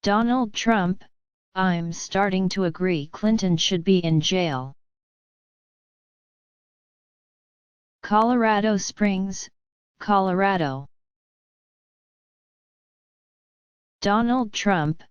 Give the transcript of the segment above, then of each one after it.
Donald Trump, I'm starting to agree Clinton should be in jail. Colorado Springs, Colorado. Donald Trump,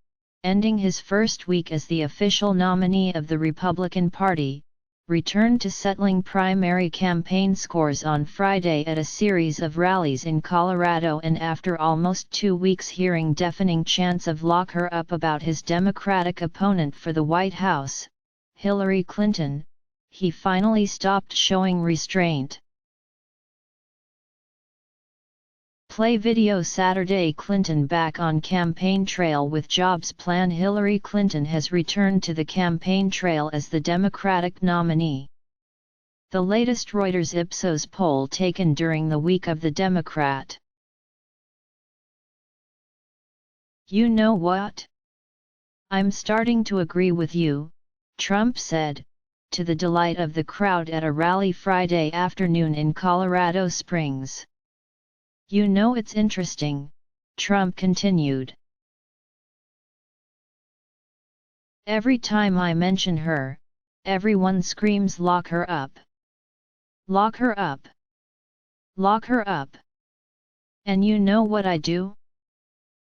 ending his first week as the official nominee of the Republican Party, returned to settling primary campaign scores on Friday at a series of rallies in Colorado, and after almost 2 weeks hearing deafening chants of "lock her up" about his Democratic opponent for the White House, Hillary Clinton, he finally stopped showing restraint. Play video Saturday. Clinton back on campaign trail with jobs plan. Hillary Clinton has returned to the campaign trail as the Democratic nominee. The latest Reuters Ipsos poll taken during the week of the Democrat. You know what? I'm starting to agree with you, Trump said, to the delight of the crowd at a rally Friday afternoon in Colorado Springs. You know, it's interesting, Trump continued. Every time I mention her, everyone screams "lock her up. Lock her up. Lock her up." And you know what I do?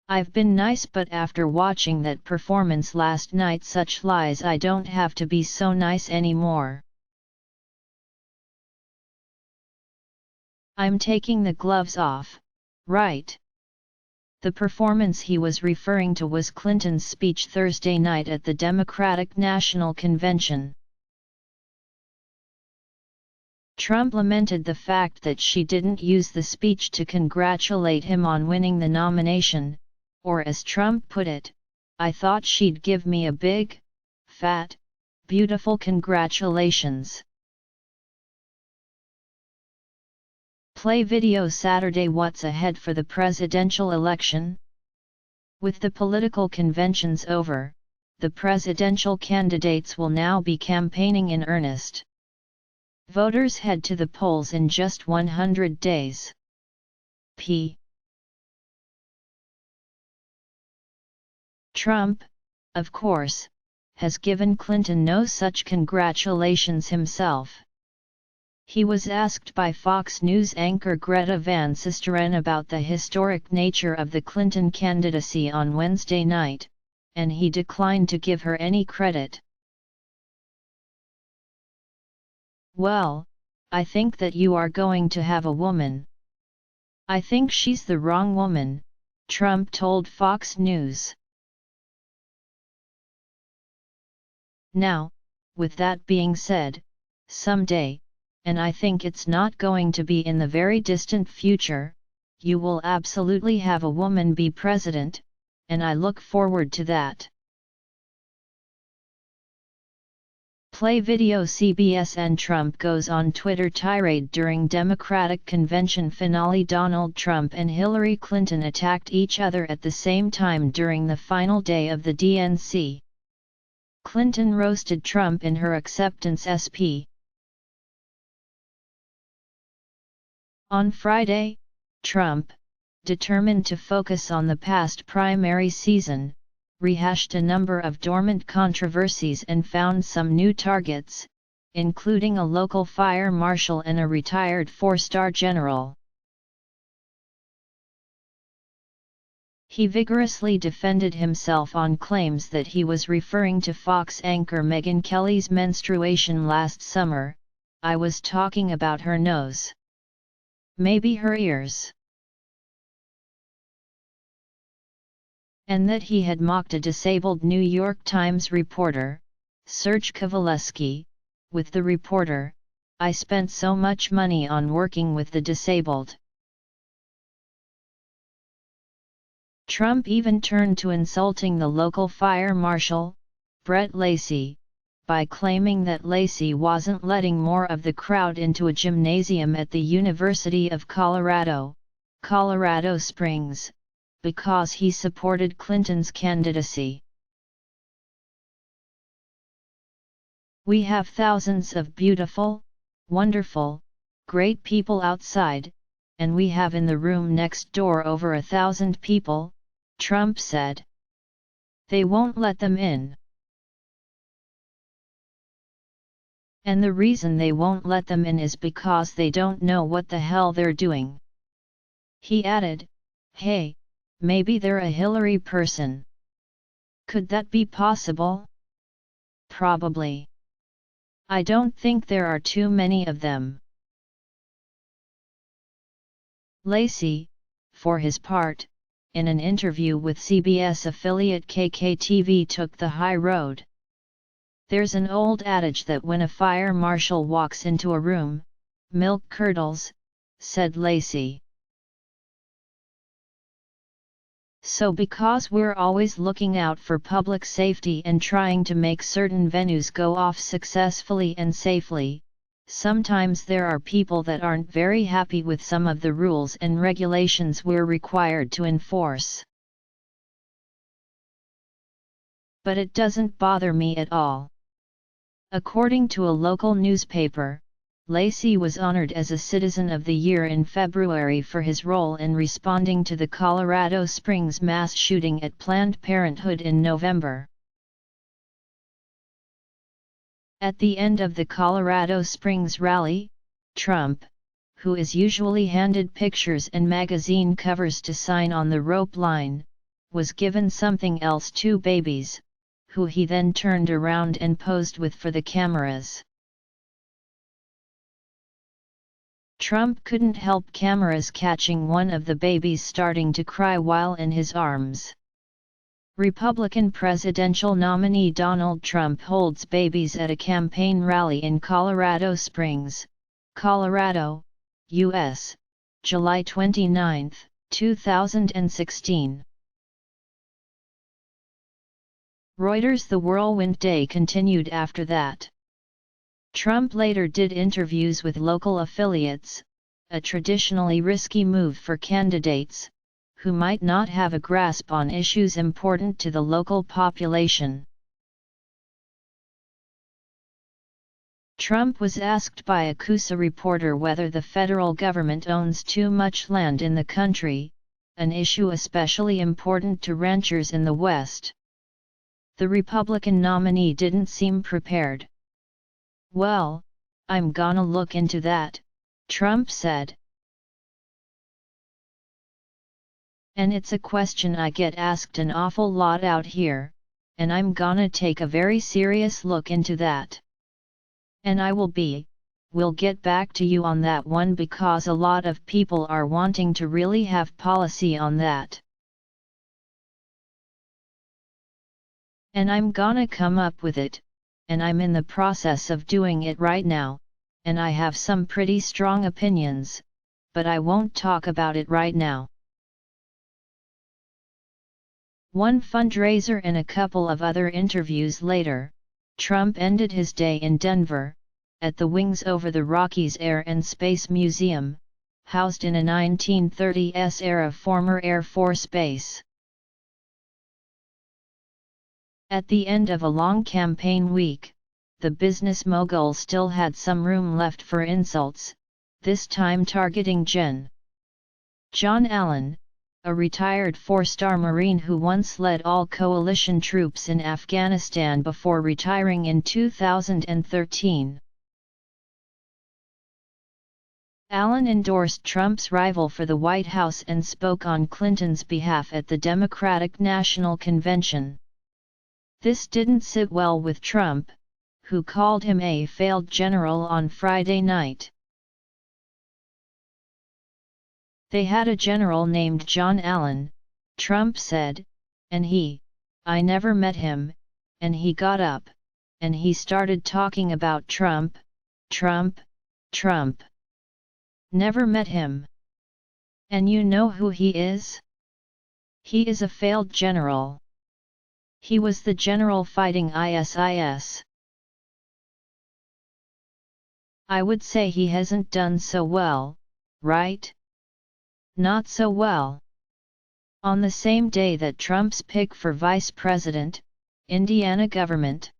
I've been nice, but after watching that performance last night, such lies, I don't have to be so nice anymore. I'm taking the gloves off, right? The performance he was referring to was Clinton's speech Thursday night at the Democratic National Convention. Trump lamented the fact that she didn't use the speech to congratulate him on winning the nomination, or as Trump put it, "I thought she'd give me a big, fat, beautiful congratulations." Play video Saturday. What's ahead for the presidential election? With the political conventions over, the presidential candidates will now be campaigning in earnest. Voters head to the polls in just 100 days. Trump, of course, has given Clinton no such congratulations himself. He was asked by Fox News anchor Greta Van Susteren about the historic nature of the Clinton candidacy on Wednesday night, and he declined to give her any credit. "Well, I think that you are going to have a woman. I think she's the wrong woman," Trump told Fox News. Now, with that being said, someday, and I think it's not going to be in the very distant future, you will absolutely have a woman be president, and I look forward to that. Play video CBS and Trump goes on Twitter tirade during Democratic convention finale. Donald Trump and Hillary Clinton attacked each other at the same time during the final day of the DNC. Clinton roasted Trump in her acceptance speech. On Friday, Trump, determined to focus on the past primary season, rehashed a number of dormant controversies and found some new targets, including a local fire marshal and a retired four-star general. He vigorously defended himself on claims that he was referring to Fox anchor Megyn Kelly's menstruation last summer. "I was talking about her nose. Maybe her ears." And that he had mocked a disabled New York Times reporter, Serge Kowaleski, with the reporter, "I spent so much money on working with the disabled." Trump even turned to insulting the local fire marshal, Brett Lacey, by claiming that Lacey wasn't letting more of the crowd into a gymnasium at the University of Colorado, Colorado Springs, because he supported Clinton's candidacy. "We have thousands of beautiful, wonderful, great people outside, and we have in the room next door over 1,000 people," Trump said. They won't let them in. And the reason they won't let them in is because they don't know what the hell they're doing. He added, "Hey, maybe they're a Hillary person. Could that be possible? Probably. I don't think there are too many of them." Lacy, for his part, in an interview with CBS affiliate KKTV took the high road. "There's an old adage that when a fire marshal walks into a room, milk curdles," said Lacy. "So because we're always looking out for public safety and trying to make certain venues go off successfully and safely, sometimes there are people that aren't very happy with some of the rules and regulations we're required to enforce. But it doesn't bother me at all." According to a local newspaper, Lacy was honored as a Citizen of the Year in February for his role in responding to the Colorado Springs mass shooting at Planned Parenthood in November. At the end of the Colorado Springs rally, Trump, who is usually handed pictures and magazine covers to sign on the rope line, was given something else: 2 babies, who he then turned around and posed with for the cameras. Trump couldn't help cameras catching one of the babies starting to cry while in his arms. Republican presidential nominee Donald Trump holds babies at a campaign rally in Colorado Springs, Colorado, U.S., July 29, 2016. Reuters. The whirlwind day continued after that. Trump later did interviews with local affiliates, a traditionally risky move for candidates, who might not have a grasp on issues important to the local population. Trump was asked by a CUSA reporter whether the federal government owns too much land in the country, an issue especially important to ranchers in the West. The Republican nominee didn't seem prepared. "Well, I'm gonna look into that," Trump said. "And it's a question I get asked an awful lot out here, and I'm gonna take a very serious look into that. And we'll get back to you on that one because a lot of people are wanting to really have policy on that. And I'm gonna come up with it, and I'm in the process of doing it right now, and I have some pretty strong opinions, but I won't talk about it right now." One fundraiser and a couple of other interviews later, Trump ended his day in Denver, at the Wings Over the Rockies Air and Space Museum, housed in a 1930s-era former Air Force base. At the end of a long campaign week, the business mogul still had some room left for insults, this time targeting John Allen, a retired 4-star Marine who once led all coalition troops in Afghanistan before retiring in 2013. Allen endorsed Trump's rival for the White House and spoke on Clinton's behalf at the Democratic National Convention. This didn't sit well with Trump, who called him a failed general on Friday night. "They had a general named John Allen," Trump said, "and I never met him, and he got up, and he started talking about Trump. Never met him. And you know who he is? He is a failed general. He was the general fighting ISIS. I would say he hasn't done so well, right? Not so well." On the same day that Trump's pick for vice president, Indiana government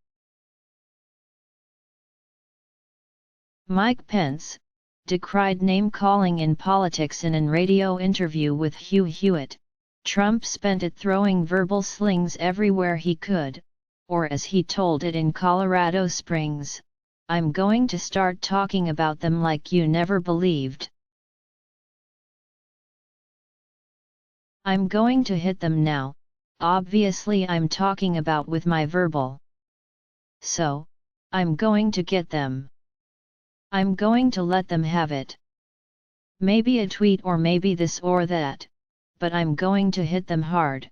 Mike Pence decried name-calling in politics in an radio interview with Hugh Hewitt, Trump spent it throwing verbal slings everywhere he could, or as he told it in Colorado Springs, "I'm going to start talking about them like you never believed. I'm going to hit them now, obviously I'm talking about with my verbal. So, I'm going to get them. I'm going to let them have it. Maybe a tweet or maybe this or that, but I'm going to hit them hard."